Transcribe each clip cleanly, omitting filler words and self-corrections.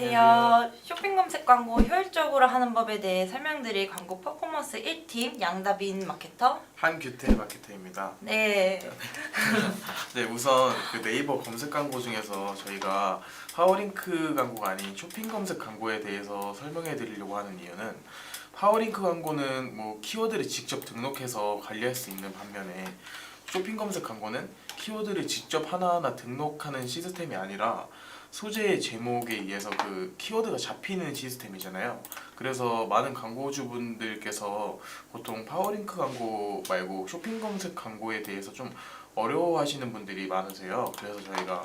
안녕하세요. 쇼핑 검색 광고 효율적으로 하는 법에 대해 설명드릴 광고 퍼포먼스 1팀 양다빈 마케터. 한규태 마케터입니다. 네. 네, 우선 그 네이버 검색 광고 중에서 저희가 파워링크 광고가 아닌 쇼핑 검색 광고에 대해서 설명해 드리려고 하는 이유는, 파워링크 광고는 뭐 키워드를 직접 등록해서 관리할 수 있는 반면에, 쇼핑 검색 광고는 키워드를 직접 하나하나 등록하는 시스템이 아니라 소재의 제목에 의해서 그 키워드가 잡히는 시스템이잖아요. 그래서 많은 광고주분들께서 보통 파워링크 광고 말고 쇼핑 검색 광고에 대해서 좀 어려워하시는 분들이 많으세요. 그래서 저희가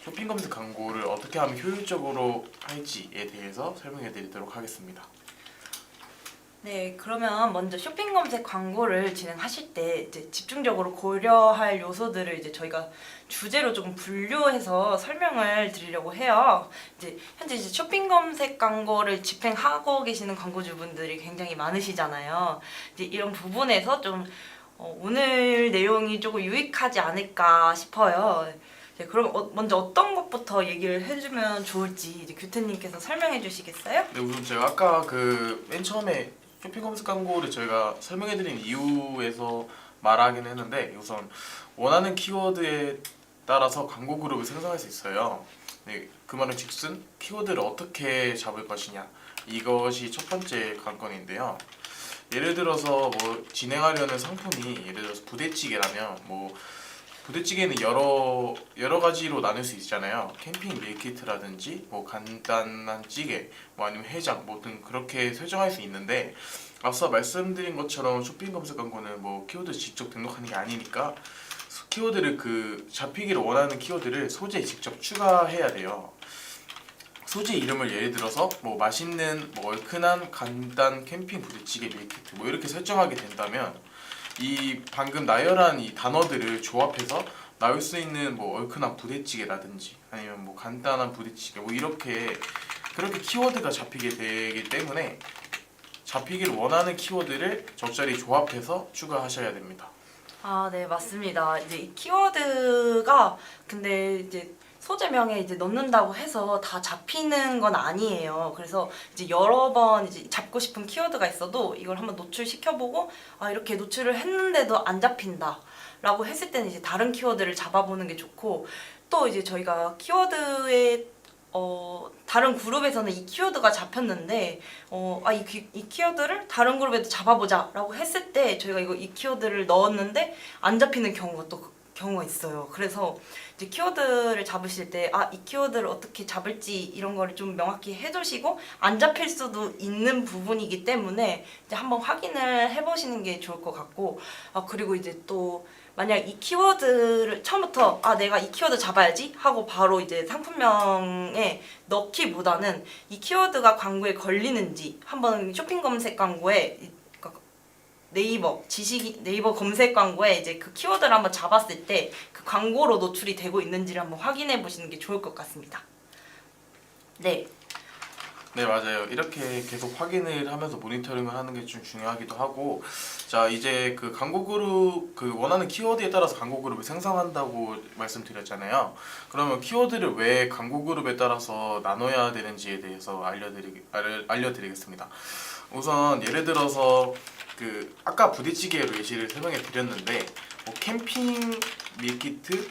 쇼핑 검색 광고를 어떻게 하면 효율적으로 할지에 대해서 설명해 드리도록 하겠습니다. 네, 그러면 먼저 쇼핑 검색 광고를 진행하실 때 이제 집중적으로 고려할 요소들을 이제 저희가 주제로 조금 분류해서 설명을 드리려고 해요. 이제 현재 이제 쇼핑 검색 광고를 집행하고 계시는 광고주분들이 굉장히 많으시잖아요. 이제 이런 부분에서 좀 오늘 내용이 조금 유익하지 않을까 싶어요. 네, 그럼 먼저 어떤 것부터 얘기를 해주면 좋을지 이제 규태님께서 설명해 주시겠어요? 네, 우선 제가 아까 그 맨 처음에 쇼핑 검색 광고를 저희가 설명해드린 이유에서 말하긴 했는데, 우선 원하는 키워드에 따라서 광고 그룹을 생성할 수 있어요. 네, 그 말은 즉슨 키워드를 어떻게 잡을 것이냐, 이것이 첫 번째 관건인데요. 예를 들어서 뭐 진행하려는 상품이 예를 들어서 부대찌개라면, 뭐 부대찌개는 여러 가지로 나눌 수 있잖아요. 캠핑 밀키트라든지 뭐 간단한 찌개, 뭐 아니면 해장 뭐 등 그렇게 설정할 수 있는데, 앞서 말씀드린 것처럼 쇼핑 검색 광고는 뭐 키워드 직접 등록하는 게 아니니까 키워드를 그 잡히기를 원하는 키워드를 소재에 직접 추가해야 돼요. 소재 이름을 예를 들어서 뭐 맛있는 뭐 얼큰한 간단 캠핑 부대찌개 밀키트 뭐 이렇게 설정하게 된다면, 이 방금 나열한 이 단어들을 조합해서 나올 수 있는 뭐 얼큰한 부대찌개라든지 아니면 뭐 간단한 부대찌개 뭐 이렇게 그렇게 키워드가 잡히게 되기 때문에, 잡히기를 원하는 키워드를 적절히 조합해서 추가하셔야 됩니다. 아, 네, 맞습니다. 이제 이 키워드가 근데 이제 소재명에 이제 넣는다고 해서 다 잡히는 건 아니에요. 그래서 이제 여러 번 이제 잡고 싶은 키워드가 있어도 이걸 한번 노출시켜보고, 아, 이렇게 노출을 했는데도 안 잡힌다 라고 했을 때는 이제 다른 키워드를 잡아보는 게 좋고, 또 이제 저희가 키워드에 다른 그룹에서는 이 키워드가 잡혔는데 이 키워드를 다른 그룹에도 잡아보자 라고 했을 때 저희가 이 키워드를 넣었는데 안 잡히는 경우가 있어요. 그래서 이제 키워드를 잡으실 때 이 키워드를 어떻게 잡을지 이런 거를 좀 명확히 해두시고, 안 잡힐 수도 있는 부분이기 때문에 이제 한번 확인을 해보시는 게 좋을 것 같고, 그리고 이제 또 만약 이 키워드를 처음부터 내가 이 키워드 잡아야지 하고 바로 이제 상품명에 넣기보다는 이 키워드가 광고에 걸리는지 한번 쇼핑 검색 광고에 네이버 검색 광고에 이제 그 키워드를 한번 잡았을 때 그 광고로 노출이 되고 있는지를 한번 확인해 보시는 게 좋을 것 같습니다. 네. 네, 맞아요. 이렇게 계속 확인을 하면서 모니터링을 하는 게 좀 중요하기도 하고, 자, 이제 그 광고 그룹 그 원하는 키워드에 따라서 광고 그룹을 생성한다고 말씀드렸잖아요. 그러면 키워드를 왜 광고 그룹에 따라서 나눠야 되는지에 대해서 알려드리겠습니다. 우선 예를 들어서 그 아까 부대찌개로 예시를 설명해 드렸는데, 뭐 캠핑 밀키트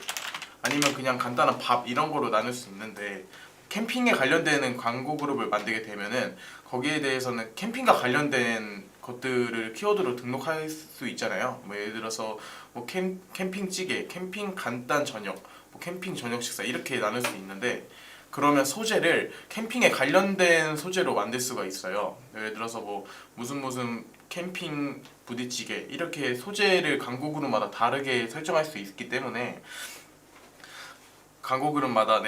아니면 그냥 간단한 밥 이런 거로 나눌 수 있는데, 캠핑에 관련되는 광고 그룹을 만들게 되면은 거기에 대해서는 캠핑과 관련된 것들을 키워드로 등록할 수 있잖아요. 뭐 예를 들어서 뭐 캠핑 찌개, 캠핑 간단 저녁, 뭐 캠핑 저녁 식사 이렇게 나눌 수 있는데, 그러면 소재를 캠핑에 관련된 소재로 만들 수가 있어요. 예를 들어서 뭐 무슨 캠핑 부대찌개 이렇게 소재를 광고 그룹마다 다르게 설정할 수 있기 때문에, 광고 그룹마다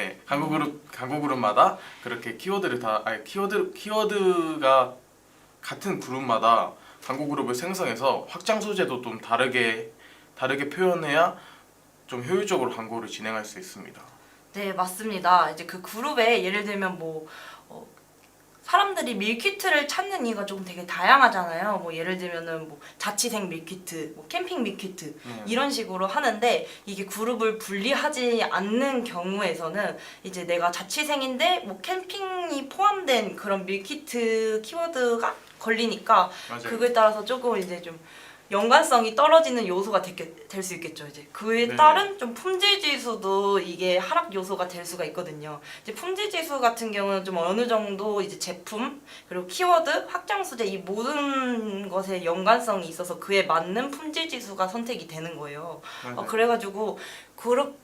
그렇게 키워드가 같은 그룹마다 광고 그룹을 생성해서 확장 소재도 좀 다르게 표현해야 좀 효율적으로 광고를 진행할 수 있습니다. 네, 맞습니다. 이제 그 그룹에 예를 들면 사람들이 밀키트를 찾는 이유가 조금 되게 다양하잖아요. 뭐 예를 들면은 뭐 자취생 밀키트, 뭐 캠핑 밀키트 이런 식으로 하는데 이게 그룹을 분리하지 않는 경우에서는 이제 내가 자취생인데 뭐 캠핑이 포함된 그런 밀키트 키워드가 걸리니까 맞아요. 그거에 따라서 조금 이제 좀 연관성이 떨어지는 요소가 될 수 있겠죠. 이제 그에 네네. 따른 좀 품질 지수도 이게 하락 요소가 될 수가 있거든요. 이제 품질 지수 같은 경우는 좀 어느 정도 이제 제품 그리고 키워드, 확장 소재 이 모든 것에 연관성이 있어서 그에 맞는 품질 지수가 선택이 되는 거예요. 맞아요. 그래가지고 그룹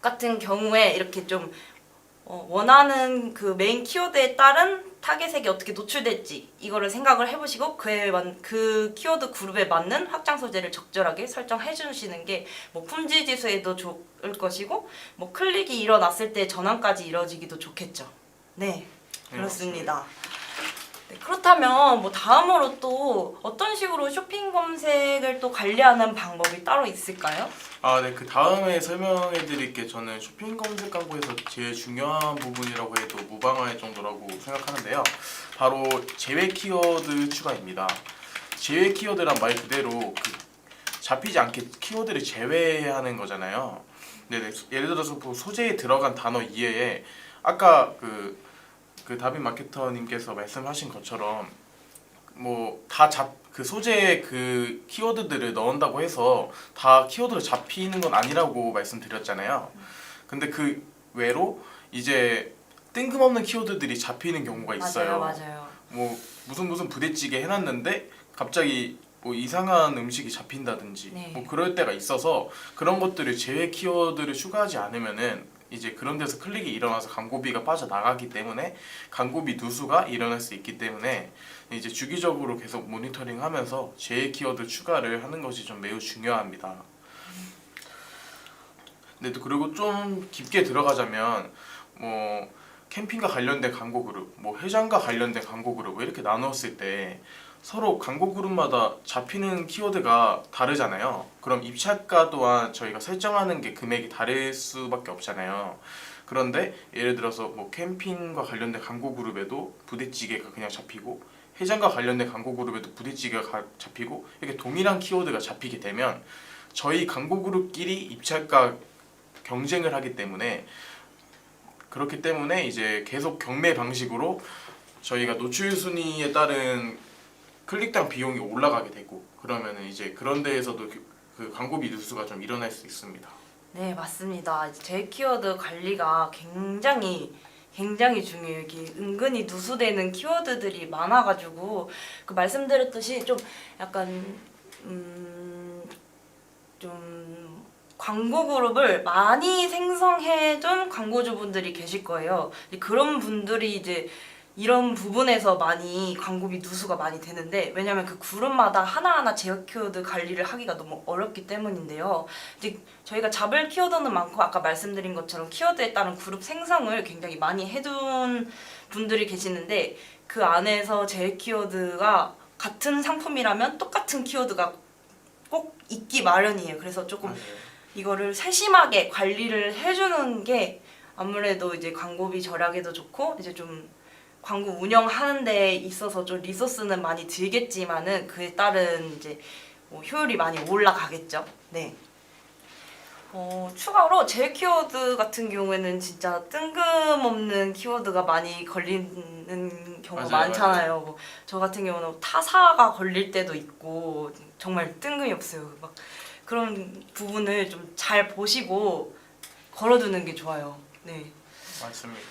같은 경우에 이렇게 좀 원하는 그 메인 키워드에 따른 타겟에게 어떻게 노출될지 이거를 생각을 해보시고 그 키워드 그룹에 맞는 확장 소재를 적절하게 설정해 주시는 게 뭐 품질 지수에도 좋을 것이고 뭐 클릭이 일어났을 때 전환까지 이루어지기도 좋겠죠. 네, 그렇습니다. 네, 그렇다면 뭐 다음으로 또 어떤 식으로 쇼핑 검색을 또 관리하는 방법이 따로 있을까요? 네. 그 다음에 설명해 드릴 게 저는 쇼핑 검색 광고에서 제일 중요한 부분이라고 해도 무방할 정도라고 생각하는데요. 바로 제외 키워드 추가입니다. 제외 키워드란 말 그대로 그 잡히지 않게 키워드를 제외하는 거잖아요. 네네. 예를 들어서 그 소재에 들어간 단어 이외에 아까 그 다빈 마케터님께서 말씀하신 것처럼 뭐 그 소재에 그 키워드들을 넣는다고 해서 다 키워드로 잡히는 건 아니라고 말씀드렸잖아요. 근데 그 외로 이제 뜬금없는 키워드들이 잡히는 경우가 있어요. 맞아요. 뭐 무슨 부대찌개 해놨는데 갑자기 뭐 이상한 음식이 잡힌다든지 네. 뭐 그럴 때가 있어서 그런 것들을 제외 키워드를 추가하지 않으면은 이제 그런 데서 클릭이 일어나서 광고비가 빠져나가기 때문에 광고비 누수가 일어날 수 있기 때문에 이제 주기적으로 계속 모니터링하면서 제외 키워드 추가를 하는 것이 좀 매우 중요합니다. 근데 또 그리고 좀 깊게 들어가자면 뭐 캠핑과 관련된 광고 그룹, 뭐 해장과 관련된 광고 그룹 이렇게 나누었을 때 서로 광고 그룹마다 잡히는 키워드가 다르잖아요. 그럼 입찰가 또한 저희가 설정하는 게 금액이 다를 수밖에 없잖아요. 그런데 예를 들어서 뭐 캠핑과 관련된 광고 그룹에도 부대찌개가 그냥 잡히고 해장과 관련된 광고 그룹에도 부대찌개가 잡히고 이렇게 동일한 키워드가 잡히게 되면 저희 광고 그룹끼리 입찰가 경쟁을 하기 때문에 그렇기 때문에 이제 계속 경매 방식으로 저희가 노출 순위에 따른 클릭당 비용이 올라가게 되고 그러면은 이제 그런 데에서도 그 광고비 누수가 좀 일어날 수 있습니다. 네, 맞습니다. 이제 제 키워드 관리가 굉장히 중요해요. 이게 은근히 누수되는 키워드들이 많아가지고 그 말씀드렸듯이 좀 약간 좀 광고 그룹을 많이 생성해둔 광고주분들이 계실 거예요. 그런 분들이 이제 이런 부분에서 많이 광고비 누수가 많이 되는데 왜냐면 그 그룹마다 하나하나 제어 키워드 관리를 하기가 너무 어렵기 때문인데요. 이제 저희가 잡을 키워드는 많고 아까 말씀드린 것처럼 키워드에 따른 그룹 생성을 굉장히 많이 해둔 분들이 계시는데 그 안에서 제어 키워드가 같은 상품이라면 똑같은 키워드가 꼭 있기 마련이에요. 그래서 조금 이거를 세심하게 관리를 해주는 게 아무래도 이제 광고비 절약에도 좋고 이제 좀 광고 운영하는 데 있어서 좀 리소스는 많이 들겠지만은 그에 따른 이제 뭐 효율이 많이 올라가겠죠. 네. 추가로 제 키워드 같은 경우에는 진짜 뜬금없는 키워드가 많이 걸리는 경우가 맞아요, 많잖아요. 뭐 저 같은 경우는 타사가 걸릴 때도 있고 정말 뜬금이 없어요. 막 그런 부분을 좀 잘 보시고 걸어두는 게 좋아요. 네. 맞습니다.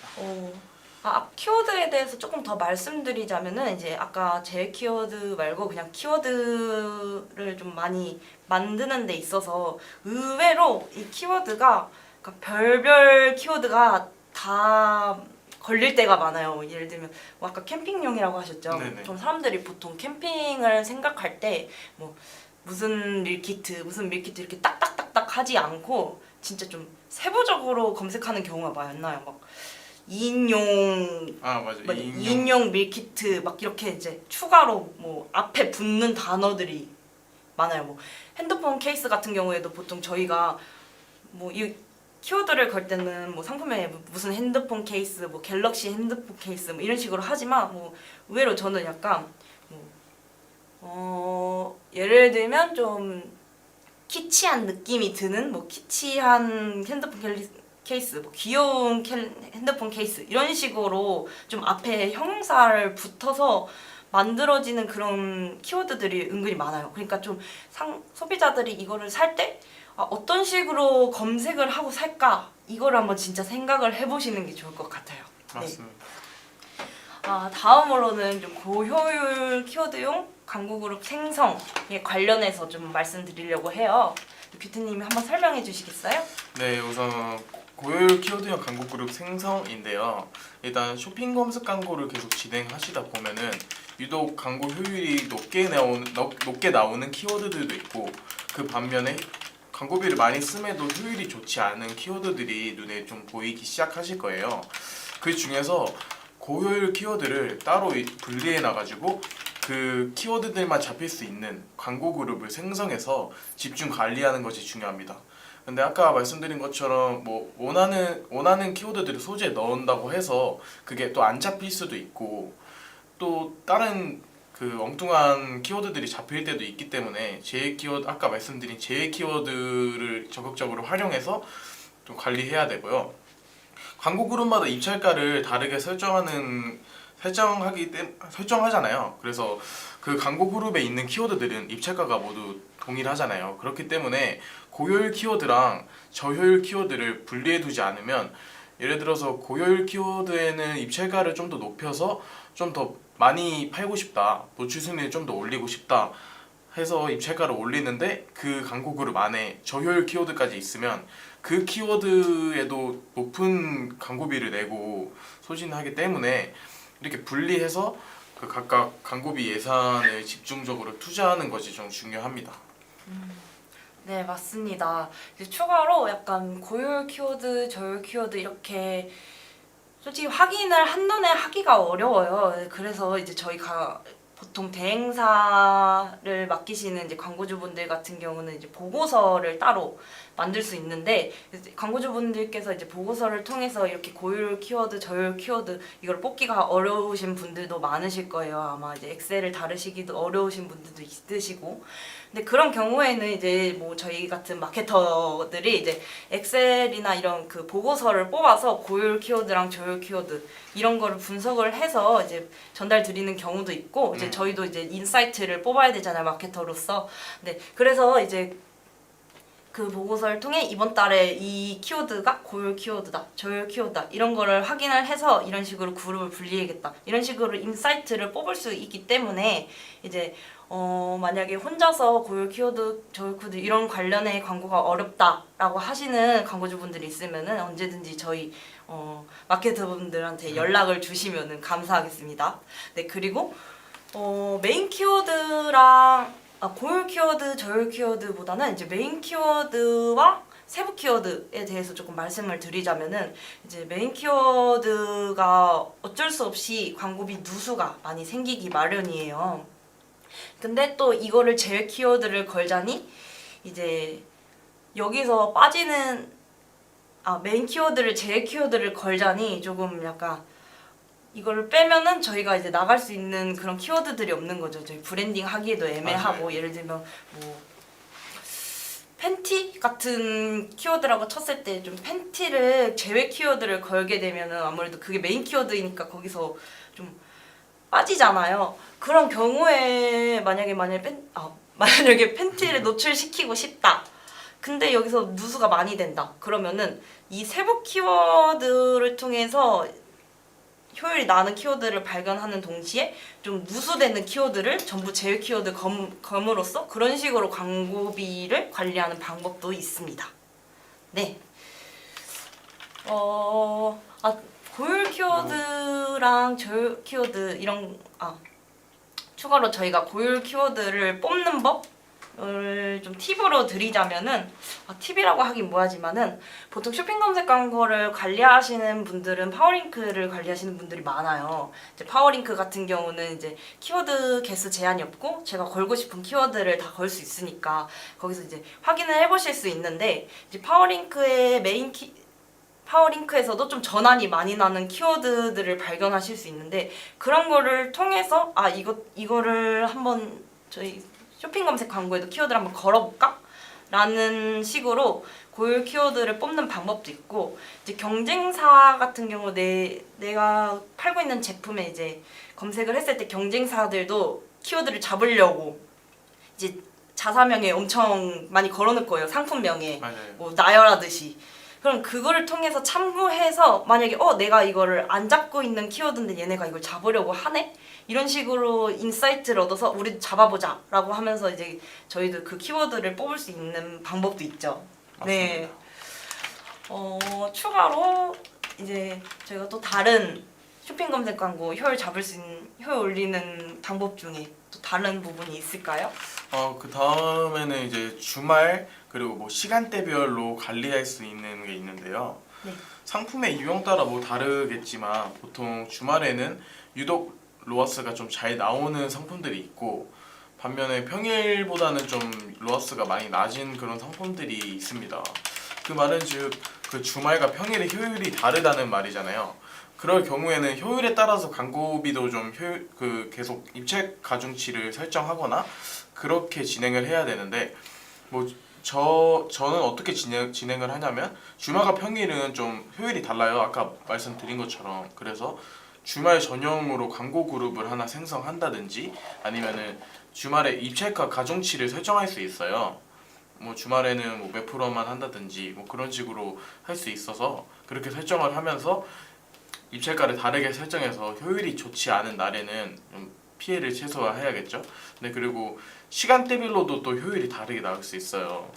키워드에 대해서 조금 더 말씀드리자면은 이제 아까 제 키워드 말고 그냥 키워드를 좀 많이 만드는 데 있어서 의외로 이 키워드가 그러니까 별별 키워드가 다 걸릴 때가 많아요. 예를 들면 뭐 아까 캠핑용이라고 하셨죠. 네네. 좀 사람들이 보통 캠핑을 생각할 때 뭐 무슨 밀키트 이렇게 딱딱딱딱 하지 않고 진짜 좀 세부적으로 검색하는 경우가 많나요. 막 2인용 맞아. 2인용 밀키트 막 이렇게 이제 추가로 뭐 앞에 붙는 단어들이 많아요. 뭐 핸드폰 케이스 같은 경우에도 보통 저희가 뭐 이 키워드를 걸 때는 뭐 상품에 무슨 핸드폰 케이스, 뭐 갤럭시 핸드폰 케이스 뭐 이런 식으로 하지만 뭐 의외로 저는 약간 예를 들면 좀 키치한 느낌이 드는 뭐 키치한 핸드폰 케이스, 뭐 귀여운 핸드폰 케이스 이런 식으로 좀 앞에 형용사를 붙어서 만들어지는 그런 키워드들이 은근히 많아요. 그러니까 좀 소비자들이 이거를 살 때 어떤 식으로 검색을 하고 살까 이걸 한번 진짜 생각을 해보시는 게 좋을 것 같아요. 네. 맞습니다. 다음으로는 좀 고효율 키워드용 광고 그룹 생성에 관련해서 좀 말씀드리려고 해요. 뷰트님이 한번 설명해 주시겠어요? 네, 우선 고효율 키워드형 광고 그룹 생성인데요. 일단 쇼핑 검색 광고를 계속 진행하시다 보면은 유독 광고 효율이 높게 나오는 키워드들도 있고, 그 반면에 광고비를 많이 씀에도 효율이 좋지 않은 키워드들이 눈에 좀 보이기 시작하실 거예요. 그 중에서 고효율 키워드를 따로 분리해 놔가지고 그 키워드들만 잡힐 수 있는 광고 그룹을 생성해서 집중 관리하는 것이 중요합니다. 근데 아까 말씀드린 것처럼 뭐 원하는 키워드들을 소재에 넣는다고 해서 그게 또 안 잡힐 수도 있고, 또 다른 그 엉뚱한 키워드들이 잡힐 때도 있기 때문에 아까 말씀드린 제외 키워드를 적극적으로 활용해서 좀 관리해야 되고요. 광고 그룹마다 입찰가를 다르게 설정하잖아요. 그래서 그 광고 그룹에 있는 키워드들은 입찰가가 모두 동일하잖아요. 그렇기 때문에 고효율 키워드랑 저효율 키워드를 분리해 두지 않으면, 예를 들어서 고효율 키워드에는 입찰가를 좀 더 높여서 좀 더 많이 팔고 싶다, 노출 순위를 좀 더 올리고 싶다 해서 입찰가를 올리는데 그 광고 그룹 안에 저효율 키워드까지 있으면 그 키워드에도 높은 광고비를 내고 소진하기 때문에 이렇게 분리해서 그 각각 광고비 예산을 집중적으로 투자하는 것이 좀 중요합니다. 네, 맞습니다. 이제 추가로 약간 고효율 키워드, 저효율 키워드 이렇게 솔직히 확인을 한눈에 하기가 어려워요. 그래서 이제 저희가 보통 대행사를 맡기시는 이제 광고주분들 같은 경우는 이제 보고서를 따로 만들 수 있는데, 이제 광고주분들께서 이제 보고서를 통해서 이렇게 고효율 키워드, 저효율 키워드 이걸 뽑기가 어려우신 분들도 많으실 거예요. 아마 이제 엑셀을 다루시기도 어려우신 분들도 있으시고. 근데 그런 경우에는 이제 뭐 저희 같은 마케터들이 이제 엑셀이나 이런 그 보고서를 뽑아서 고효율 키워드랑 저효율 키워드 이런 거를 분석을 해서 이제 전달 드리는 경우도 있고, 이제 저희도 이제 인사이트를 뽑아야 되잖아요, 마케터로서. 네, 그래서 이제 그 보고서를 통해 이번 달에 이 키워드가 고효율 키워드다, 저효율 키워드다 이런 거를 확인을 해서 이런 식으로 그룹을 분리해야겠다, 이런 식으로 인사이트를 뽑을 수 있기 때문에 이제 만약에 혼자서 고효율 키워드, 저효율 키워드 이런 관련의 광고가 어렵다라고 하시는 광고주분들이 있으면은 언제든지 저희 마케터분들한테 연락을 주시면은 감사하겠습니다. 네, 그리고 메인 키워드랑 고효율 키워드, 저효율 키워드보다는 이제 메인 키워드와 세부 키워드에 대해서 조금 말씀을 드리자면은, 이제 메인 키워드가 어쩔 수 없이 광고비 누수가 많이 생기기 마련이에요. 근데 또 이거를 제외 키워드를 걸자니 이제 여기서 빠지는 메인 키워드를 제외 키워드를 걸자니 조금 약간 이거를 빼면은 저희가 이제 나갈 수 있는 그런 키워드들이 없는 거죠. 저희 브랜딩 하기에도 애매하고. 맞아요. 예를 들면 뭐 팬티 같은 키워드라고 쳤을 때 좀 팬티를 제외 키워드를 걸게 되면은 아무래도 그게 메인 키워드이니까 거기서 좀 빠지잖아요. 그런 경우에 만약에 팬티를 노출시키고 싶다. 근데 여기서 누수가 많이 된다. 그러면은 이 세부 키워드를 통해서 효율이 나는 키워드를 발견하는 동시에 좀 누수되는 키워드를 전부 제외 키워드 검으로써 그런 식으로 광고비를 관리하는 방법도 있습니다. 네. 고효율 키워드랑 저효율 키워드 추가로 저희가 고효율 키워드를 뽑는 법을 좀 팁으로 드리자면은 팁이라고 하긴 뭐하지만은 보통 쇼핑 검색 광고를 관리하시는 분들은 파워링크를 관리하시는 분들이 많아요. 이제 파워링크 같은 경우는 이제 키워드 개수 제한이 없고 제가 걸고 싶은 키워드를 다 걸 수 있으니까 거기서 이제 확인을 해보실 수 있는데 이제 파워링크의 파워링크에서도 좀 전환이 많이 나는 키워드들을 발견하실 수 있는데 그런 거를 통해서 이거를 한번 저희 쇼핑 검색 광고에도 키워드를 한번 걸어볼까? 라는 식으로 고유 키워드를 뽑는 방법도 있고 이제 경쟁사 같은 경우 내가 팔고 있는 제품에 이제 검색을 했을 때 경쟁사들도 키워드를 잡으려고 이제 자사명에 엄청 많이 걸어놓을 거예요. 상품명에 맞아요. 뭐 나열하듯이. 그럼 그거를 통해서 참고해서 만약에 내가 이거를 안 잡고 있는 키워드인데 얘네가 이걸 잡으려고 하네? 이런 식으로 인사이트를 얻어서 우리도 잡아보자 라고 하면서 이제 저희도 그 키워드를 뽑을 수 있는 방법도 있죠. 네. 추가로 이제 저희가 또 다른 쇼핑 검색 광고 효율 올리는 방법 중에 또 다른 부분이 있을까요? 그 다음에는 이제 주말 그리고 뭐 시간대별로 관리할 수 있는 게 있는데요. 네. 상품의 유형 따라 뭐 다르겠지만 보통 주말에는 유독 로아스가 좀 잘 나오는 상품들이 있고 반면에 평일보다는 좀 로아스가 많이 낮은 그런 상품들이 있습니다. 그 말은 즉 그 주말과 평일의 효율이 다르다는 말이잖아요. 그럴 경우에는 효율에 따라서 광고비도 좀 계속 입체 가중치를 설정하거나 그렇게 진행을 해야 되는데 저는 어떻게 진행을 하냐면 주말과 평일은 좀 효율이 달라요. 아까 말씀드린 것처럼. 그래서 주말 전용으로 광고 그룹을 하나 생성한다든지 아니면은 주말에 입찰가 가중치를 설정할 수 있어요. 뭐 주말에는 뭐 몇 프로만 한다든지 뭐 그런 식으로 할 수 있어서 그렇게 설정을 하면서 입찰가를 다르게 설정해서 효율이 좋지 않은 날에는 좀 피해를 최소화해야겠죠. 네, 그리고 시간대별로도 또 효율이 다르게 나올 수 있어요.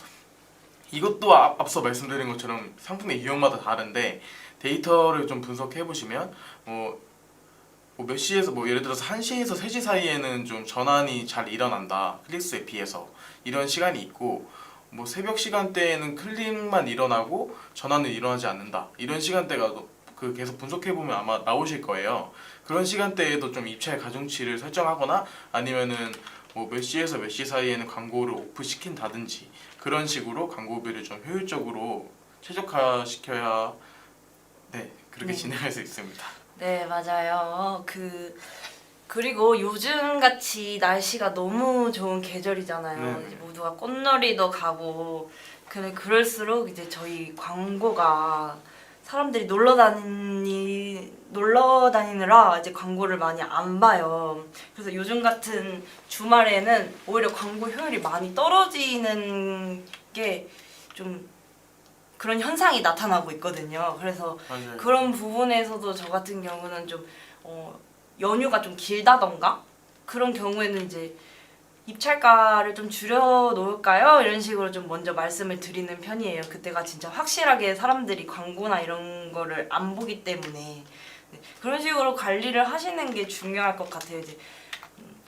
이것도 앞서 말씀드린 것처럼 상품의 유형마다 다른데 데이터를 좀 분석해 보시면 몇 시에서 예를 들어서 1시에서 3시 사이에는 좀 전환이 잘 일어난다. 클릭수에 비해서 이런 시간이 있고 새벽 시간대에는 클릭만 일어나고 전환은 일어나지 않는다. 이런 시간대가 계속 분석해 보면 아마 나오실 거예요. 그런 시간대에도 좀 입찰 가중치를 설정하거나 아니면은 몇 시에서 몇 시 사이에는 광고를 오프 시킨다든지 그런 식으로 광고비를 좀 효율적으로 최적화시켜야 그렇게 진행할 수 있습니다. 네, 맞아요. 그리고 요즘 같이 날씨가 너무 좋은 계절이잖아요. 네. 이제 모두가 꽃놀이도 가고 그럴수록 이제 저희 광고가 사람들이 놀러 다니느라 이제 광고를 많이 안 봐요. 그래서 요즘 같은 주말에는 오히려 광고 효율이 많이 떨어지는 게 좀 그런 현상이 나타나고 있거든요. 그래서 맞아요. 그런 부분에서도 저 같은 경우는 좀 연휴가 좀 길다던가 그런 경우에는 이제 입찰가를 좀 줄여 놓을까요? 이런 식으로 좀 먼저 말씀을 드리는 편이에요. 그때가 진짜 확실하게 사람들이 광고나 이런 거를 안 보기 때문에 그런 식으로 관리를 하시는 게 중요할 것 같아요. 이제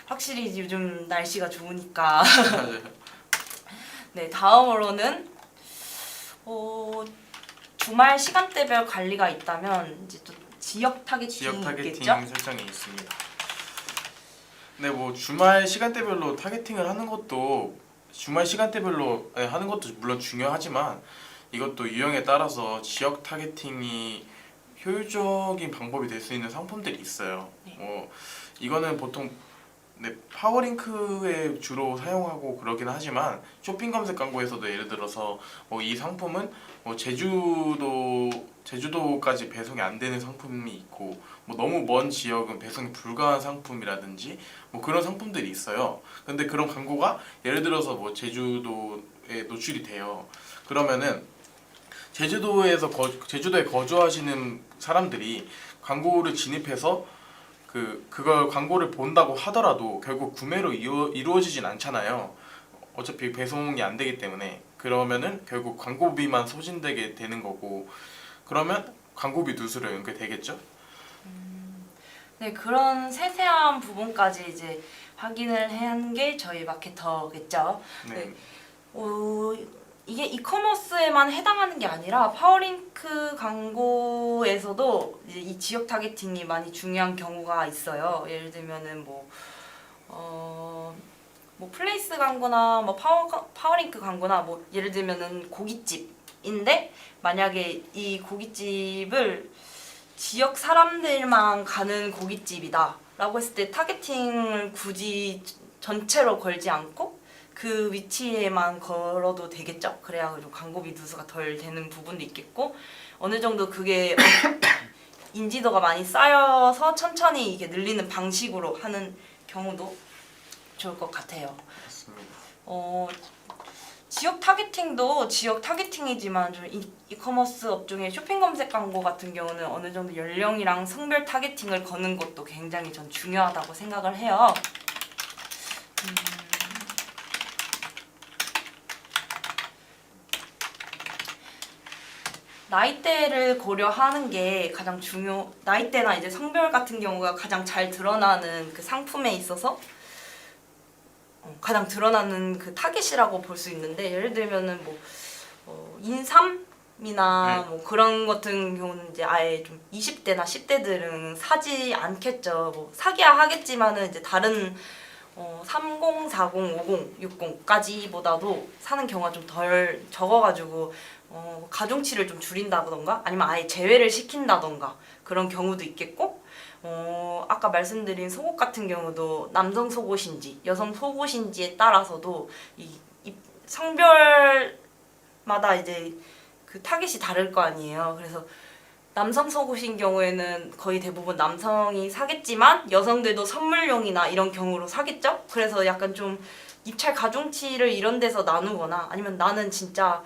확실히 요즘 날씨가 좋으니까. 맞아요. 네, 다음으로는 주말 시간대별 관리가 있다면 이제 또 지역 타겟팅이 있겠죠? 설정이 있습니다. 네, 주말 시간대별로 타겟팅을 하는 것도 물론 중요하지만 이것도 유형에 따라서 지역 타겟팅이 효율적인 방법이 될 수 있는 상품들이 있어요. 네. 이거는 보통 파워링크에 주로 사용하고 그러긴 하지만 쇼핑 검색 광고에서도 예를 들어서 이 상품은 제주도까지 배송이 안 되는 상품이 있고 너무 먼 지역은 배송이 불가한 상품이라든지 그런 상품들이 있어요. 근데 그런 광고가 예를 들어서 제주도에 노출이 돼요. 그러면은 제주도에 거주하시는 사람들이 광고를 진입해서 그걸 광고를 본다고 하더라도 결국 구매로 이루어지진 않잖아요. 어차피 배송이 안 되기 때문에. 그러면은 결국 광고비만 소진되게 되는 거고 그러면 광고비 누수로 연결되겠죠? 네, 그런 세세한 부분까지 이제 확인을 해야 하는 게 저희 마케터겠죠. 네. 네. 이게 이커머스에만 해당하는 게 아니라 파워링크 광고에서도 이제 이 지역 타겟팅이 많이 중요한 경우가 있어요. 예를 들면은 뭐 플레이스 광고나 뭐 파워링크 광고나 뭐 예를 들면은 고깃집인데 만약에 이 고깃집을 지역 사람들만 가는 고깃집이다 라고 했을 때 타겟팅을 굳이 전체로 걸지 않고 그 위치에만 걸어도 되겠죠. 그래야 좀 광고비 누수가 덜 되는 부분도 있겠고 어느 정도 그게 인지도가 많이 쌓여서 천천히 이게 늘리는 방식으로 하는 경우도 좋을 것 같아요. 맞습니다. 지역 타겟팅도 지역 타겟팅이지만 좀 이커머스 업종의 쇼핑 검색 광고 같은 경우는 어느 정도 연령이랑 성별 타겟팅을 거는 것도 굉장히 전 중요하다고 생각을 해요. 나이대를 고려하는 게 가장 나이대나 이제 성별 같은 경우가 가장 잘 드러나는 그 상품에 있어서 가장 드러나는 그 타겟이라고 볼 수 있는데 예를 들면은 인삼이나 뭐 그런 같은 경우는 이제 아예 좀 20대나 10대들은 사지 않겠죠. 뭐 사기야 하겠지만은 이제 다른 30, 40, 50, 60까지보다도 사는 경우가 좀 덜 적어가지고 가중치를 좀 줄인다던가 아니면 아예 제외를 시킨다던가 그런 경우도 있겠고 아까 말씀드린 속옷 같은 경우도 남성 속옷인지 여성 속옷인지에 따라서도 이 성별마다 이제 그 타겟이 다를 거 아니에요. 그래서 남성 속옷인 경우에는 거의 대부분 남성이 사겠지만 여성들도 선물용이나 이런 경우로 사겠죠? 그래서 약간 좀 입찰 가중치를 이런 데서 나누거나 아니면 나는 진짜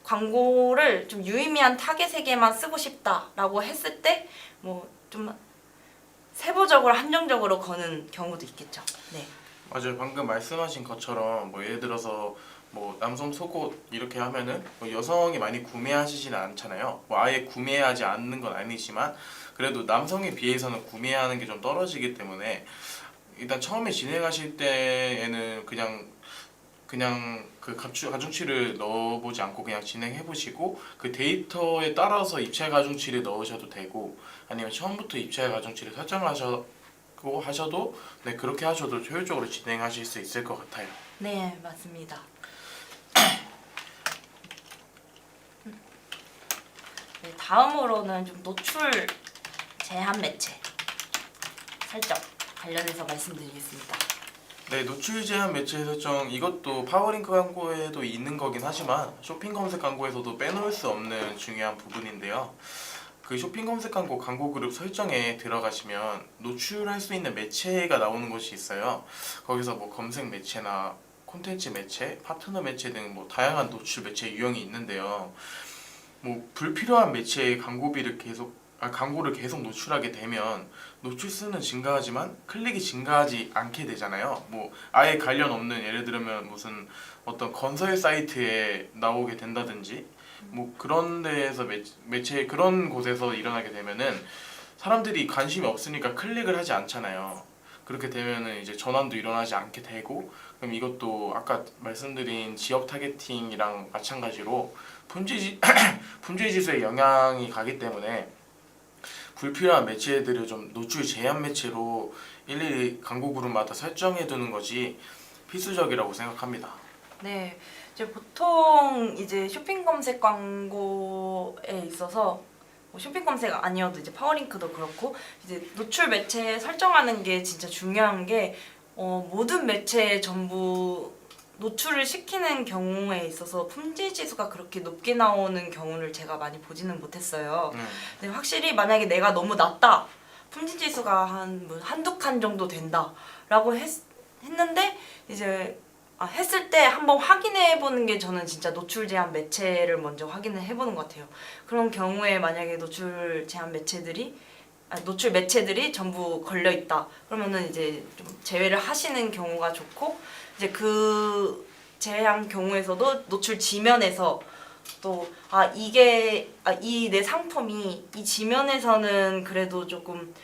광고를 좀 유의미한 타겟에게만 쓰고 싶다라고 했을 때 뭐 좀 세부적으로 한정적으로 거는 경우도 있겠죠. 네. 맞아요. 방금 말씀하신 것처럼 뭐 예를 들어서 뭐 남성 속옷 이렇게 하면은 뭐 여성이 많이 구매하시지는 않잖아요. 뭐 아예 구매하지 않는 건 아니지만 그래도 남성에 비해서는 구매하는 게 좀 떨어지기 때문에 일단 처음에 진행하실 때에는 그냥 그 가중치를 넣어보지 않고 그냥 진행해 보시고 그 데이터에 따라서 입찰 가중치를 넣으셔도 되고 아니면 처음부터 입찰 가중치를 설정하셔고 하셔도 네 그렇게 하셔도 효율적으로 진행하실 수 있을 것 같아요. 네, 맞습니다. 네, 다음으로는 좀 노출 제한 매체 설정 관련해서 말씀드리겠습니다. 네, 노출 제한 매체 설정 이것도 파워링크 광고에도 있는 거긴 하지만 쇼핑 검색 광고에서도 빼놓을 수 없는 중요한 부분인데요. 그 쇼핑 검색 광고 광고 그룹 설정에 들어가시면 노출할 수 있는 매체가 나오는 곳이 있어요. 거기서 뭐 검색 매체나 콘텐츠 매체, 파트너 매체 등 뭐 다양한 노출 매체 유형이 있는데요. 뭐 불필요한 매체에 광고를 계속 노출하게 되면 노출 수는 증가하지만 클릭이 증가하지 않게 되잖아요. 뭐 아예 관련 없는 예를 들면 무슨 어떤 건설 사이트에 나오게 된다든지 뭐 그런 데에서 매체 그런 곳에서 일어나게 되면은 사람들이 관심이 없으니까 클릭을 하지 않잖아요. 그렇게 되면은 이제 전환도 일어나지 않게 되고 그럼 이것도 아까 말씀드린 지역 타겟팅이랑 마찬가지로 품질 지수에 영향이 가기 때문에 불필요한 매체들을 좀 노출 제한 매체로 일일이 광고 그룹마다 설정해 두는 것이 필수적이라고 생각합니다. 네, 이제 보통 이제 쇼핑 검색 광고에 있어서 뭐 쇼핑 검색 아니어도 이제 파워링크도 그렇고 이제 노출 매체 설정하는 게 진짜 중요한 게 모든 매체에 전부 노출을 시키는 경우에 있어서 품질 지수가 그렇게 높게 나오는 경우를 제가 많이 보지는 못했어요. 근데 확실히 만약에 내가 너무 낮다, 품질 지수가 한두 칸 정도 된다라고 했는데 이제 했을 때 한번 확인해 보는 게 저는 진짜 노출 제한 매체를 먼저 확인을 해보는 것 같아요. 그런 경우에 만약에 노출 매체들이 전부 걸려 있다. 그러면은 이제 좀 제외를 하시는 경우가 좋고 이제 그 제한 경우에서도 노출 지면에서 또 이 내 상품이 이 지면에서는 그래도 조금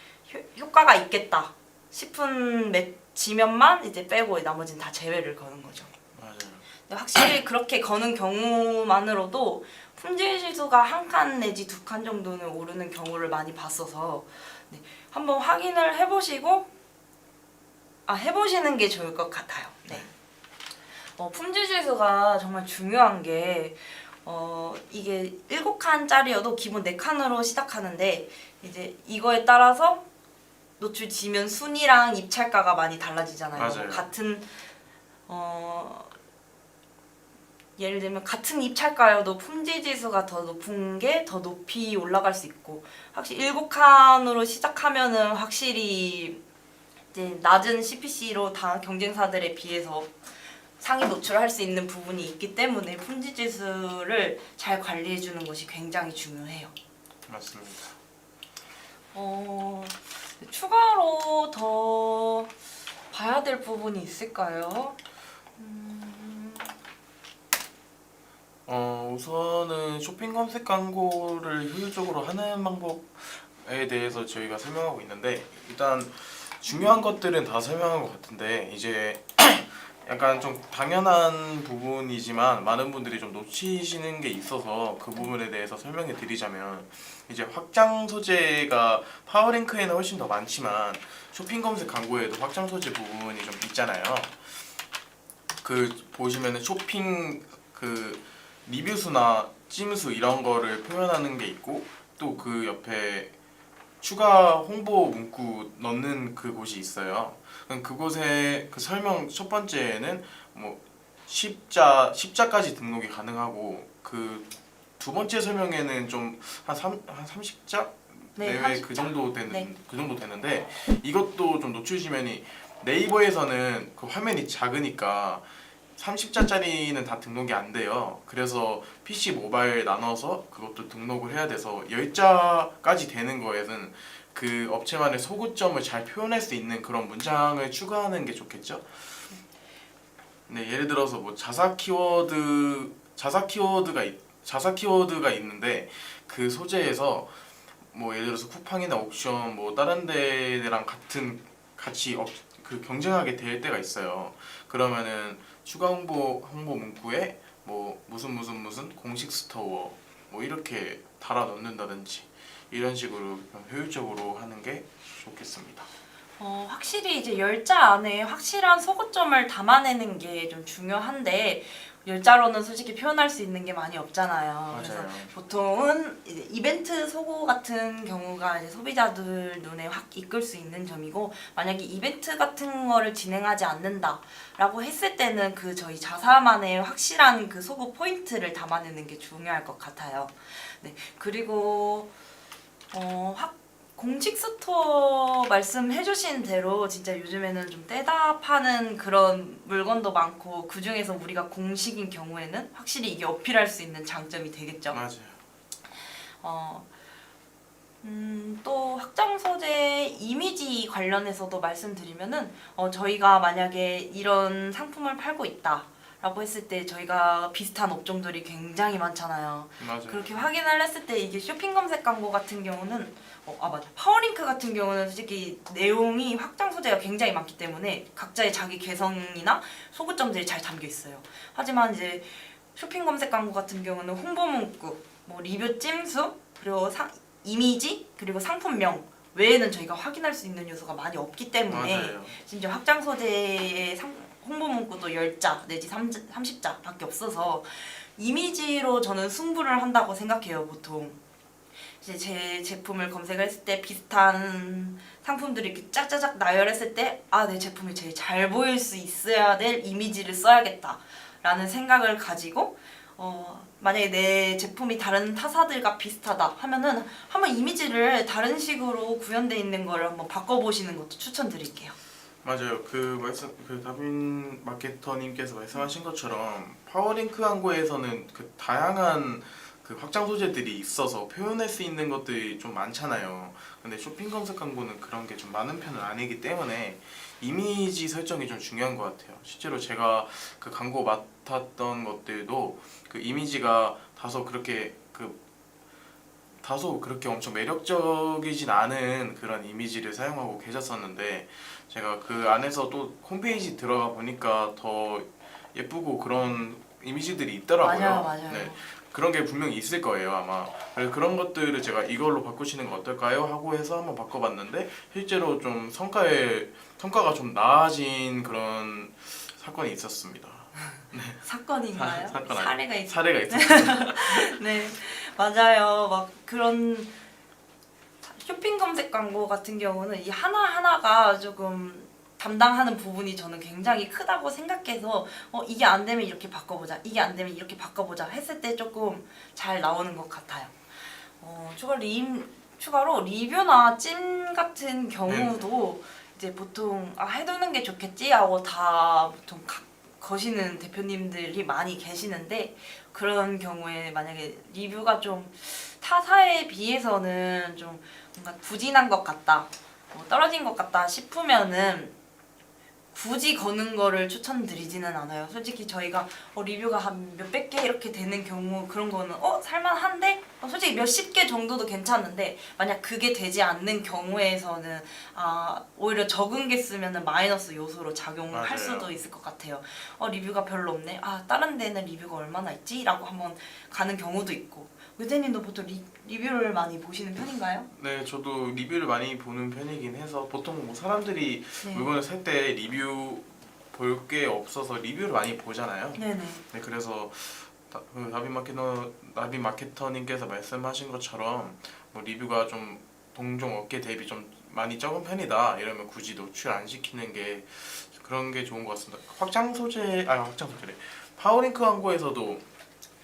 효과가 있겠다 싶은 지면만 이제 빼고 나머지는 다 제외를 거는 거죠. 맞아요. 근데 확실히 그렇게 거는 경우만으로도 품질 지수가 한 칸 내지 두 칸 정도는 오르는 경우를 많이 봤어서 네, 한번 확인을 해보시는 게 좋을 것 같아요. 네. 품질 지수가 정말 중요한 게 이게 7칸짜리여도 기본 4칸으로 시작하는데 이제 이거에 따라서 노출 지면 순위랑 입찰가가 많이 달라지잖아요. 맞아요. 같은 예를 들면 같은 입찰가여도 품질 지수가 더 높은 게 더 높이 올라갈 수 있고 확실히 7칸으로 시작하면은 확실히 이제 낮은 CPC로 다 경쟁사들에 비해서 상위 노출할 수 있는 부분이 있기 때문에 품질 지수를 잘 관리해 주는 것이 굉장히 중요해요. 맞습니다. 추가로 더 봐야 될 부분이 있을까요? 우선은 쇼핑 검색 광고를 효율적으로 하는 방법에 대해서 저희가 설명하고 있는데 일단 중요한 것들은 다 설명한 것 같은데 이제 약간 좀 당연한 부분이지만 많은 분들이 좀 놓치시는 게 있어서 그 부분에 대해서 설명해 드리자면 이제 확장 소재가 파워링크에는 훨씬 더 많지만 쇼핑 검색 광고에도 확장 소재 부분이 좀 있잖아요. 그 보시면은 쇼핑 그 리뷰 수나 찜수 이런 거를 표현하는 게 있고 또 그 옆에 추가 홍보 문구 넣는 그 곳이 있어요. 그럼 그곳에 그 설명 첫 번째에는 뭐 십자까지 등록이 가능하고 그 두 번째 설명에는 좀 한 30자 네, 내외 30자. 그 정도 네. 되는데 이것도 좀 노출 지면이 네이버에서는 그 화면이 작으니까 30자짜리는 다 등록이 안 돼요. 그래서 PC 모바일 나눠서 그것도 등록을 해야 돼서 10자까지 되는 거에는 그 업체만의 소구점을 잘 표현할 수 있는 그런 문장을 추가하는 게 좋겠죠. 네, 예를 들어서 뭐 자사 키워드가 있는데 그 소재에서 뭐 예를 들어서 쿠팡이나 옥션 뭐 다른 데랑 같이 그 경쟁하게 될 때가 있어요. 그러면은 추가 홍보 문구에 뭐 무슨 공식 스토어 뭐 이렇게 달아 넣는다든지 이런 식으로 효율적으로 하는 게 좋겠습니다. 확실히 이제 10자 안에 확실한 소구점을 담아내는 게 좀 중요한데 10자로는 솔직히 표현할 수 있는 게 많이 없잖아요. 그래서 맞아요. 보통은 이제 이벤트 소고 같은 경우가 이제 소비자들 눈에 확 이끌 수 있는 점이고 만약에 이벤트 같은 거를 진행하지 않는다라고 했을 때는 그 저희 자사만의 확실한 그 소구 포인트를 담아내는 게 중요할 것 같아요. 네, 그리고 공식 스토어 말씀해주신 대로 진짜 요즘에는 좀 떼다 파는 그런 물건도 많고 그 중에서 우리가 공식인 경우에는 확실히 이게 어필할 수 있는 장점이 되겠죠. 맞아요. 또 확장 소재 이미지 관련해서도 말씀드리면은 저희가 만약에 이런 상품을 팔고 있다라고 했을 때 저희가 비슷한 업종들이 굉장히 많잖아요. 맞아요. 그렇게 확인을 했을 때 이게 쇼핑 검색 광고 같은 경우는 맞아. 파워링크 같은 경우는 솔직히 내용이 확장 소재가 굉장히 많기 때문에 각자의 자기 개성이나 소구점들이 잘 담겨 있어요. 하지만 이제 쇼핑 검색 광고 같은 경우는 홍보 문구, 뭐 리뷰 찜수, 그리고 이미지, 그리고 상품명 외에는 저희가 확인할 수 있는 요소가 많이 없기 때문에 맞아요. 심지어 확장 소재의 홍보 문구도 10자 내지 30자밖에 없어서 이미지로 저는 승부를 한다고 생각해요, 보통. 이제 제 제품을 검색을 했을 때 비슷한 상품들이 이렇게 짝짝짝 나열했을 때 내 제품이 제일 잘 보일 수 있어야 될 이미지를 써야겠다라는 생각을 가지고 만약에 내 제품이 다른 타사들과 비슷하다 하면은 한번 이미지를 다른 식으로 구현되어 있는 거를 한번 바꿔보시는 것도 추천드릴게요. 맞아요. 다빈 마케터님께서 말씀하신 것처럼 파워링크 광고에서는 그 다양한 그 확장 소재들이 있어서 표현할 수 있는 것들이 좀 많잖아요. 근데 쇼핑 검색 광고는 그런 게 좀 많은 편은 아니기 때문에 이미지 설정이 좀 중요한 것 같아요. 실제로 제가 그 광고 맡았던 것들도 그 이미지가 다소 그렇게 그 다소 그렇게 엄청 매력적이진 않은 그런 이미지를 사용하고 계셨었는데 제가 그 안에서 또 홈페이지 들어가 보니까 더 예쁘고 그런 이미지들이 있더라고요. 맞아요, 맞아요. 네, 그런 게 분명히 있을 거예요 아마. 그래서 그런 것들을 제가 이걸로 바꾸시는 거 어떨까요? 하고 해서 한번 바꿔봤는데 실제로 좀 성과가 좀 나아진 그런 사건이 있었습니다. 사건인가요? 사건 아니- 사례가 있 사례가 있었어요. 네, 맞아요. 막 그런 쇼핑 검색 광고 같은 경우는 이 하나하나가 조금 담당하는 부분이 저는 굉장히 크다고 생각해서 이게 안 되면 이렇게 바꿔보자, 이게 안 되면 이렇게 바꿔보자 했을 때 조금 잘 나오는 것 같아요. 추가로 리뷰나 찜 같은 경우도 이제 보통 해두는 게 좋겠지 하고 다 보통 거시는 대표님들이 많이 계시는데 그런 경우에 만약에 리뷰가 좀 타사에 비해서는 좀 뭔가 부진한 것 같다, 떨어진 것 같다 싶으면은 굳이 거는 거를 추천드리지는 않아요. 솔직히 저희가 리뷰가 한 몇백 개 이렇게 되는 경우 그런 거는 살만한데 솔직히 몇십 개 정도도 괜찮은데 만약 그게 되지 않는 경우에서는 오히려 적은 게 쓰면은 마이너스 요소로 작용을 할 맞아요. 수도 있을 것 같아요. 리뷰가 별로 없네. 다른 데는 리뷰가 얼마나 있지? 라고 한번 가는 경우도 있고. 의대님도 보통 리뷰를 많이 보시는 편인가요? 네, 저도 리뷰를 많이 보는 편이긴 해서 보통 뭐 사람들이 네. 물건을 살 때 리뷰 볼 게 없어서 리뷰를 많이 보잖아요. 네네. 네, 그래서 나비 마케터님께서 말씀하신 것처럼 뭐 리뷰가 좀 동종 업계 대비 좀 많이 적은 편이다 이러면 굳이 노출 안 시키는 게 그런 게 좋은 것 같습니다. 확장 소재래. 파워링크 광고에서도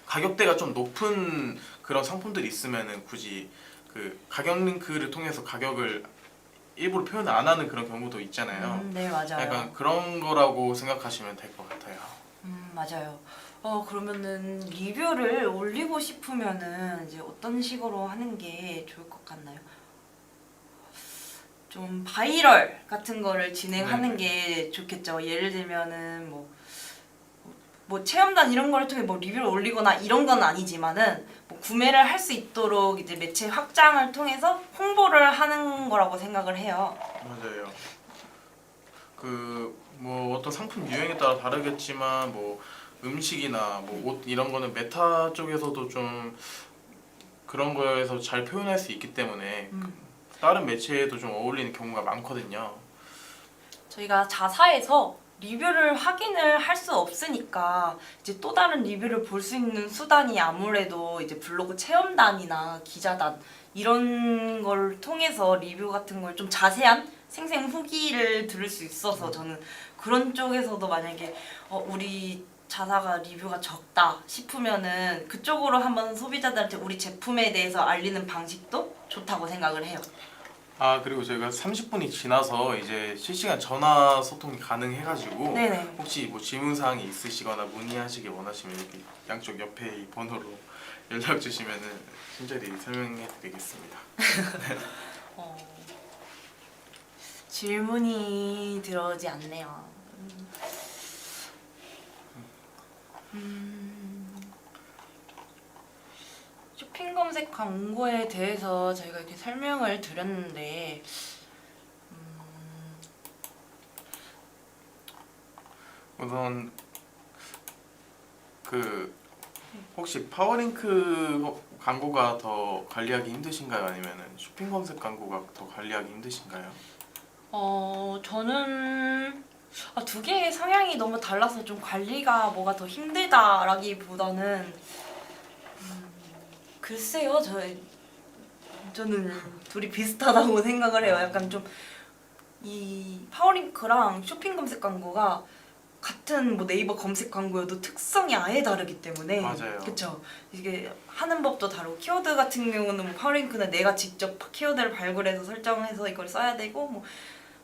가격대가 좀 높은 그런 상품들이 있으면은 굳이 그 가격 링크를 통해서 가격을 일부러 표현을 안 하는 그런 경우도 있잖아요. 네, 맞아요. 약간 그런 거라고 생각하시면 될 것 같아요. 맞아요. 그러면은 리뷰를 올리고 싶으면은 이제 어떤 식으로 하는 게 좋을 것 같나요? 좀 바이럴 같은 거를 진행하는 게 좋겠죠. 예를 들면은 뭐 체험단 이런 거를 통해 뭐 리뷰를 올리거나 이런 건 아니지만은 뭐 구매를 할 수 있도록 이제 매체 확장을 통해서 홍보를 하는 거라고 생각을 해요. 맞아요. 그 뭐 어떤 상품 유행에 따라 다르겠지만 뭐 음식이나 뭐 옷 이런 거는 메타 쪽에서도 좀 그런 거에서 잘 표현할 수 있기 때문에 다른 매체에도 좀 어울리는 경우가 많거든요. 저희가 자사에서 리뷰를 확인을 할 수 없으니까 이제 또 다른 리뷰를 볼 수 있는 수단이 아무래도 이제 블로그 체험단이나 기자단 이런 걸 통해서 리뷰 같은 걸 좀 자세한 생생 후기를 들을 수 있어서 저는 그런 쪽에서도 만약에 우리 자사가 리뷰가 적다 싶으면은 그쪽으로 한번 소비자들한테 우리 제품에 대해서 알리는 방식도 좋다고 생각을 해요. 그리고 저희가 30분이 지나서 이제 실시간 전화 소통이 가능해가지고 네네. 혹시 뭐 질문사항이 있으시거나 문의하시길 원하시면 이렇게 양쪽 옆에 이 번호로 연락 주시면은 친절히 설명해 드리겠습니다. 질문이 들어오지 않네요. 쇼핑 검색 광고에 대해서 저희가 이렇게 설명을 드렸는데 우선 혹시 파워링크 광고가 더 관리하기 힘드신가요? 아니면은 쇼핑 검색 광고가 더 관리하기 힘드신가요? 저는 두 개의 성향이 너무 달라서 좀 관리가 뭐가 더 힘들다라기보다는 글쎄요, 저는 둘이 비슷하다고 생각을 해요. 약간 좀 이 파워링크랑 쇼핑 검색 광고가 같은 뭐 네이버 검색 광고여도 특성이 아예 다르기 때문에 맞아요. 그쵸. 이게 하는 법도 다르고 키워드 같은 경우는 뭐 파워링크는 내가 직접 키워드를 발굴해서 설정해서 이걸 써야 되고 뭐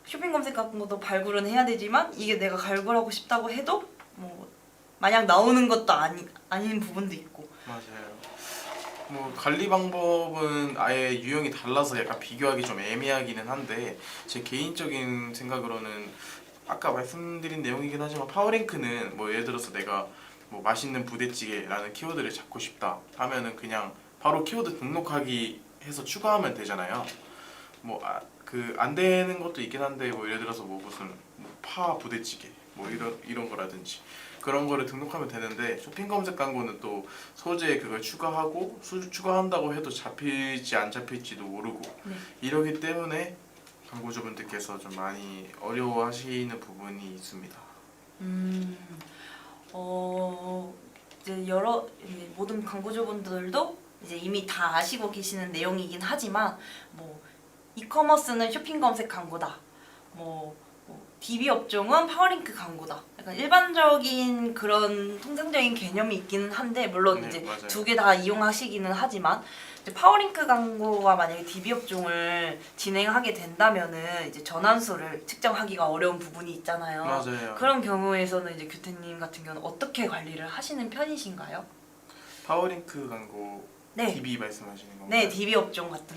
쇼핑 검색 같은 것도 발굴은 해야 되지만 이게 내가 발굴하고 싶다고 해도 뭐 마냥 나오는 것도 아닌 부분도 있고. 맞아요. 뭐 관리 방법은 아예 유형이 달라서 약간 비교하기 좀 애매하기는 한데 제 개인적인 생각으로는 아까 말씀드린 내용이긴 하지만 파워링크는 뭐 예를 들어서 내가 뭐 맛있는 부대찌개라는 키워드를 잡고 싶다 하면은 그냥 바로 키워드 등록하기 해서 추가하면 되잖아요. 뭐 그 안 되는 것도 있긴 한데 뭐 예를 들어서 뭐 무슨 파 부대찌개 뭐 이런 거라든지 그런 거를 등록하면 되는데 쇼핑 검색 광고는 또 소재에 그걸 추가하고 추가한다고 해도 잡힐지 안 잡힐지도 모르고 네. 이러기 때문에 광고주분들께서 좀 많이 어려워하시는 부분이 있습니다. 이제 이제 모든 광고주분들도 이제 이미 다 아시고 계시는 내용이긴 하지만 뭐 이커머스는 쇼핑 검색 광고다. 뭐 DB 업종은 파워링크 광고다. 약간 일반적인 그런 통상적인 개념이 있기는 한데 물론 네, 이제 맞아요. 두 개 다 이용하시기는 하지만 이제 파워링크 광고가 만약에 DB 업종을 진행하게 된다면은 이제 전환수를 측정하기가 어려운 부분이 있잖아요. 맞아요. 그런 경우에서는 이제 규태님 같은 경우는 어떻게 관리를 하시는 편이신가요? 파워링크 광고 네. DB 말씀하시는 건가요? 네, DB 업종 같은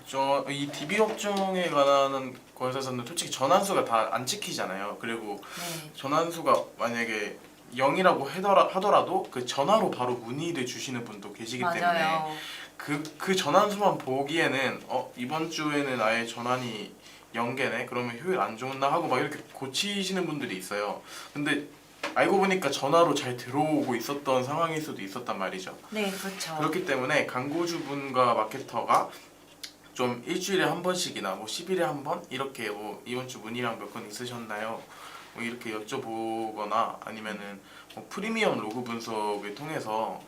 저 이 DB 업종에 관한 거에서는 솔직히 전환수가 다 안 찍히잖아요. 그리고 네. 전환수가 만약에 0이라고 하더라도 그 전화로 바로 문의를 주시는 분도 계시기 때문에 맞아요. 그 전환수만 보기에는 이번 주에는 아예 전환이 0개네 그러면 효율 안 좋나 하고 막 이렇게 고치시는 분들이 있어요. 근데 알고 보니까 전화로 잘 들어오고 있었던 상황일 수도 있었단 말이죠. 네, 그렇죠. 그렇기 때문에 광고주분과 마케터가 좀 일주일에 한 번씩이나 뭐 10일에 한 번 이렇게 뭐 이번 주 문의랑 몇 건 있으셨나요? 뭐 이렇게 여쭤보거나 아니면은 뭐 프리미엄 로그 분석을 통해서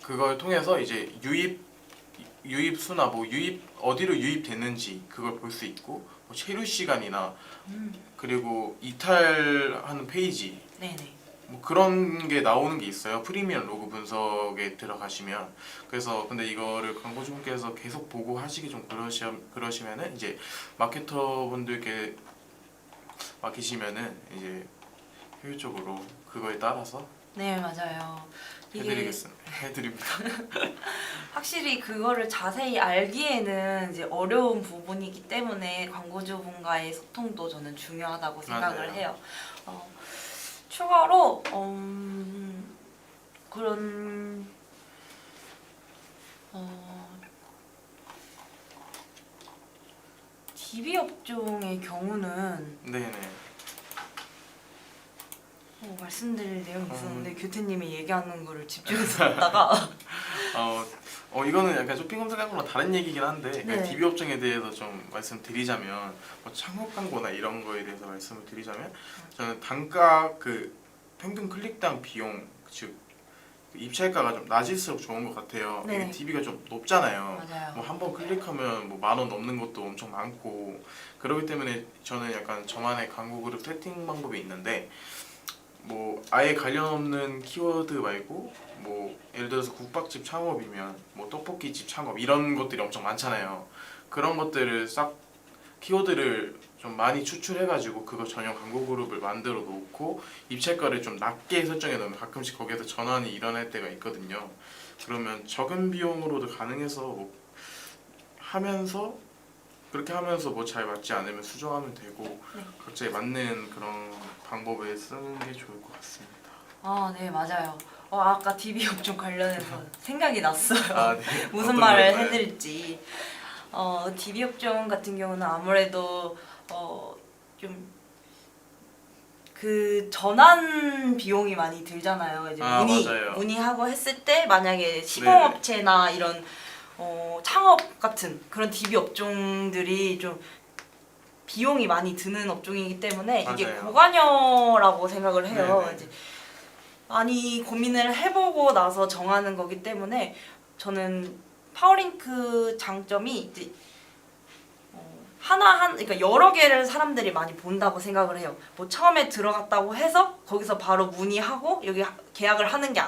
그걸 통해서 이제 유입 수나 뭐 유입 어디로 유입됐는지 그걸 볼 수 있고 뭐 체류 시간이나 그리고 이탈하는 페이지 네네. 뭐 그런 게 나오는 게 있어요. 프리미엄 로그 분석에 들어가시면. 그래서 근데 이거를 광고주분께서 계속 보고 하시기 좀 그러시면은 이제 마케터 분들께 맡기시면은 이제 효율적으로 그거에 따라서 네, 맞아요. 이게 해드립니다. 확실히 그거를 자세히 알기에는 이제 어려운 부분이기 때문에 광고주분과의 소통도 저는 중요하다고 생각을 맞아요. 해요. 추가로 그런 DB 업종의 경우는 네네. 말씀드릴 내용이 있었는데 교태님이 얘기하는 거를 집중해서 듣다가 이거는 약간 쇼핑 검색 광고랑 다른 얘기긴 한데 네. DB 업종에 대해서 좀 말씀드리자면 뭐 창업 광고나 이런 거에 대해서 말씀을 드리자면 저는 단가 그 평균 클릭당 비용 즉 입찰가가 좀 낮을수록 좋은 것 같아요. 네. 이게 DB가 좀 높잖아요. 맞아요. 뭐 한 번 클릭하면 뭐 10,000원 넘는 것도 엄청 많고 그렇기 때문에 저는 약간 저만의 광고 그룹 세팅 방법이 있는데 뭐 아예 관련 없는 키워드 말고 뭐 예를 들어서 국밥집 창업이면 뭐 떡볶이집 창업 이런 것들이 엄청 많잖아요. 그런 것들을 싹 키워드를 좀 많이 추출해가지고 그거 전용 광고 그룹을 만들어 놓고 입찰가를 좀 낮게 설정해 놓으면 가끔씩 거기에서 전환이 일어날 때가 있거든요. 그러면 적은 비용으로도 가능해서 뭐 하면서 그렇게 하면서 뭐 잘 맞지 않으면 수정하면 되고 네. 각자에 맞는 그런 방법을 쓰는 게 좋을 것 같습니다. 네, 맞아요. 아까 DB 업종 관련해서 생각이 났어요. 아, 네. 무슨 어떤 말을 건가요? 해드릴지. DB 업종 같은 경우는 아무래도 좀 그 전환 비용이 많이 들잖아요. 이제 맞아요. 문의하고 했을 때 만약에 시공업체나 이런 창업 같은 그런 DB 업종들이 좀 비용이 많이 드는 업종이기 때문에 이게 맞아요. 고관여라고 생각을 해요. 네네. 이제 많이 고민을 해보고 나서 정하는 거기 때문에 저는 파워링크 장점이 이제 그러니까 여러 개를 사람들이 많이 본다고 생각을 해요. 뭐 처음에 들어갔다고 해서 거기서 바로 문의하고 여기 계약을 하는 게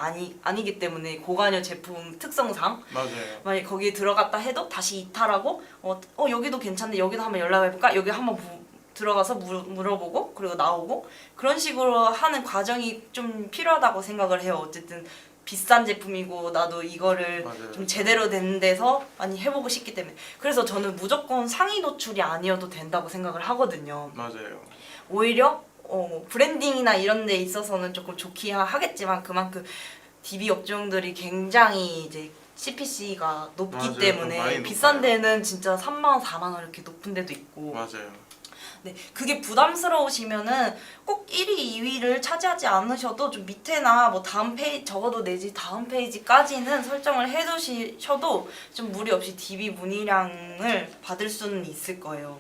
아니기 때문에 고관여 제품 특성상 맞아요. 만약 거기에 들어갔다 해도 다시 이탈하고 여기도 괜찮네 여기도 한번 연락해볼까 여기 한번 들어가서 물어보고 그리고 나오고 그런 식으로 하는 과정이 좀 필요하다고 생각을 해요. 어쨌든 비싼 제품이고 나도 이거를 맞아요. 좀 제대로 된 데서 많이 해보고 싶기 때문에 그래서 저는 무조건 상위 노출이 아니어도 된다고 생각을 하거든요. 맞아요. 오히려 브랜딩이나 이런 데 있어서는 조금 좋긴 하겠지만 그만큼 DB 업종들이 굉장히 이제 CPC가 높기 맞아요. 좀 때문에 많이 비싼 높아요. 데는 진짜 3만 원, 4만 원 이렇게 높은 데도 있고. 맞아요. 네, 그게 부담스러우시면은 꼭 1위, 2위를 차지하지 않으셔도 좀 밑에나 뭐 다음 페이지, 적어도 내지 다음 페이지까지는 설정을 해두셔도 좀 무리 없이 DB 문의량을 받을 수는 있을 거예요.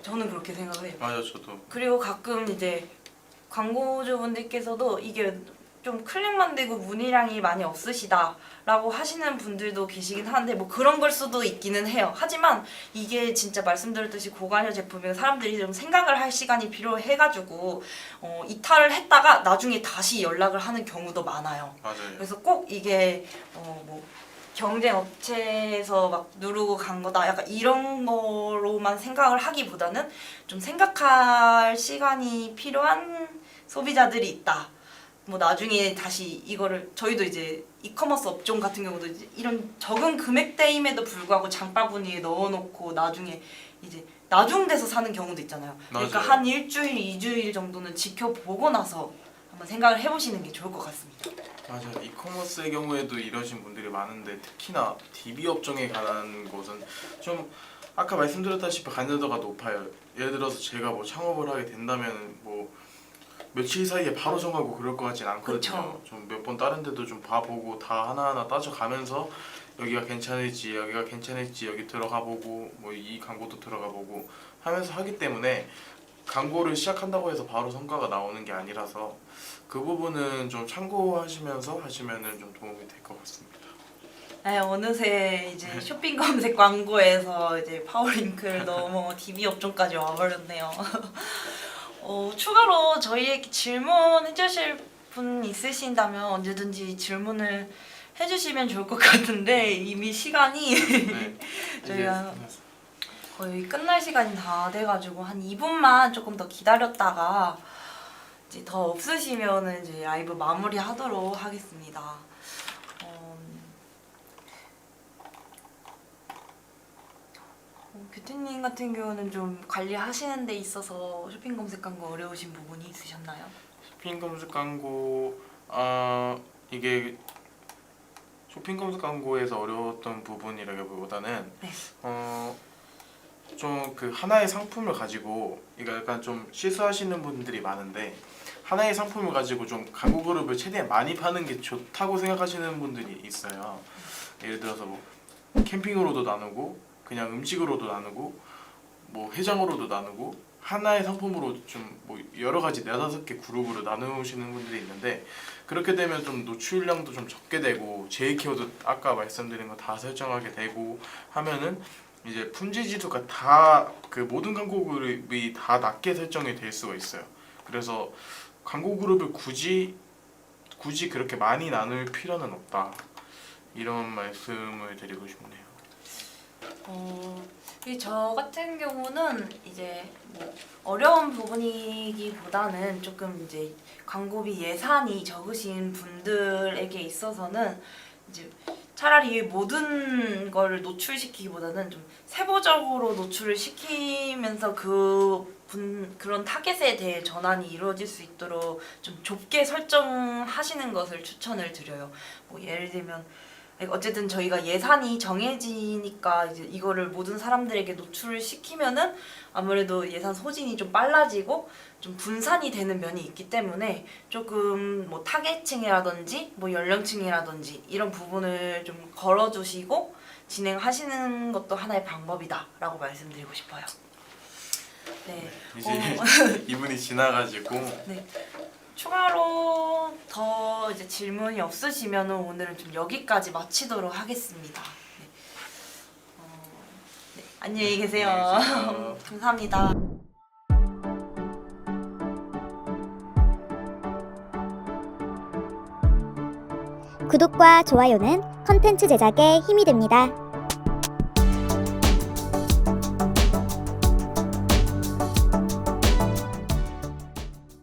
저는 그렇게 생각을 해요. 맞아요, 저도. 그리고 가끔 이제 광고주분들께서도 이게 좀 클릭만 되고 문의량이 많이 없으시다라고 하시는 분들도 계시긴 한데 뭐 그런 걸 수도 있기는 해요. 하지만 이게 진짜 말씀드렸듯이 고관여 제품이면 사람들이 좀 생각을 할 시간이 필요해가지고 이탈을 했다가 나중에 다시 연락을 하는 경우도 많아요. 맞아요. 그래서 꼭 이게 뭐 경쟁 업체에서 막 누르고 간 거다 약간 이런 거로만 생각을 하기보다는 좀 생각할 시간이 필요한 소비자들이 있다. 뭐 나중에 다시 이거를 저희도 이제 이커머스 업종 같은 경우도 이제 이런 적은 금액대임에도 불구하고 장바구니에 넣어놓고 나중에 이제 나중돼서 사는 경우도 있잖아요. 그러니까 맞아요. 한 일주일, 2주일 정도는 지켜보고 나서 한번 생각을 해보시는 게 좋을 것 같습니다. 맞아요. 이커머스의 경우에도 이러신 분들이 많은데 특히나 DB 업종에 관한 것은 좀 아까 말씀드렸다시피 관여도가 높아요. 예를 들어서 제가 뭐 창업을 하게 된다면 뭐 며칠 사이에 바로 정하고 그럴 것 같진 않거든요. 좀 몇 번 다른 데도 좀 봐보고 다 하나하나 따져가면서 여기가 괜찮을지 여기가 괜찮을지 여기 들어가 보고 뭐 이 광고도 들어가 보고 하면서 하기 때문에 광고를 시작한다고 해서 바로 성과가 나오는 게 아니라서 그 부분은 좀 참고하시면서 하시면은 좀 도움이 될 것 같습니다. 네, 어느새 이제 쇼핑 검색 광고에서 이제 파워링크를 넘어 DB 업종까지 와버렸네요. 추가로 저희에게 질문해 주실 분 있으신다면 언제든지 질문을 해주시면 좋을 것 같은데 이미 시간이 네. 저희가 거의 끝날 시간이 다 돼가지고 한 2분만 조금 더 기다렸다가 이제 더 없으시면은 이제 라이브 마무리하도록 하겠습니다. 규태님 같은 경우는 좀 관리하시는 데 있어서 쇼핑 검색 광고 어려우신 부분이 있으셨나요? 쇼핑 검색 광고 이게 쇼핑 검색 광고에서 어려웠던 부분이라기보다는 네. 좀 그 하나의 상품을 가지고 이거 약간 좀 실수하시는 분들이 많은데 하나의 상품을 가지고 좀 광고 그룹을 최대한 많이 파는 게 좋다고 생각하시는 분들이 있어요. 예를 들어서 뭐 캠핑으로도 나누고 그냥 음식으로도 나누고 뭐 해장으로도 나누고 하나의 상품으로 좀 뭐 여러 가지 4-5개 그룹으로 나누시는 분들이 있는데 그렇게 되면 좀 노출량도 좀 적게 되고 제 키워드 아까 말씀드린 거 다 설정하게 되고 하면은 이제 품질 지수가 다 그 모든 광고 그룹이 다 낮게 설정이 될 수가 있어요. 그래서 광고 그룹을 굳이 그렇게 많이 나눌 필요는 없다. 이런 말씀을 드리고 싶네요. 저 같은 경우는 이제 뭐 어려운 부분이기보다는 조금 이제 광고비 예산이 적으신 분들에게 있어서는 이제 차라리 모든 걸 노출시키기보다는 좀 세부적으로 노출을 시키면서 그런 타겟에 대해 전환이 이루어질 수 있도록 좀 좁게 설정하시는 것을 추천을 드려요. 뭐 예를 들면 어쨌든 저희가 예산이 정해지니까 이제 이거를 모든 사람들에게 노출을 시키면은 아무래도 예산 소진이 좀 빨라지고 좀 분산이 되는 면이 있기 때문에 조금 뭐 타겟층이라든지 뭐 연령층이라든지 이런 부분을 좀 걸어주시고 진행하시는 것도 하나의 방법이다라고 말씀드리고 싶어요. 네. 이제 이분이 지나가지고 네. 추가로 더 이제 질문이 없으시면 오늘은 좀 여기까지 마치도록 하겠습니다. 네. 네. 안녕히 계세요. 안녕히 계세요. 감사합니다. 구독과 좋아요는 컨텐츠 제작에 힘이 됩니다.